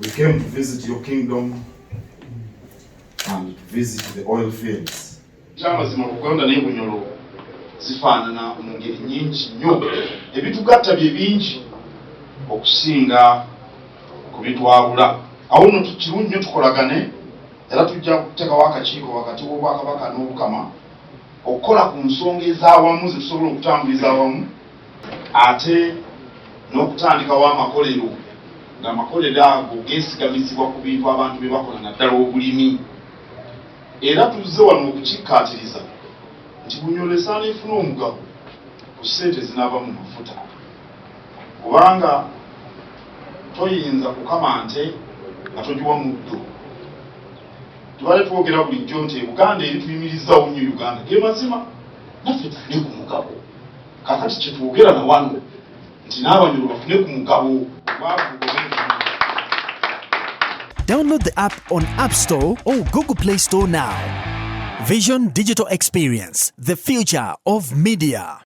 We came to visit your kingdom and to visit the oil fields. Kyamazima Uganda ne Bunyoro zifaanana mu ngeri nnyingi nnyo. Ebitugatta bye bingi okusinga ku bitwabula. Awo nno kirungi nnyo tukolagane era tujja kuteekawo akakiiko wakati w'Obwakabaka n'Omukama okukola ku nsonga ez'awamu ze tusobola okutambuliza awamu ate n'okutandikawo amakolero ng'amakolero ago geesigamizibwa ku bintu abantu bye bakola naddala obulimi. Era tuzze wano okukikkaatiriza nti Bunyoro esaana efuna omugabo ku ssente zinaava mu mafuta, kubanga toyinza kukama nte nga togiwa muddo. Tubale twogera bulijjo nti Buganda eri tuyimirizzawo nnyo Uganda ge mazima naffe tufune ku mugabo. Kakati kye twogera na wano nti n'Abanyoro bafune ku mugabo. Download the app on App Store or Google Play Store now. Vision Digital Experience, the future of media.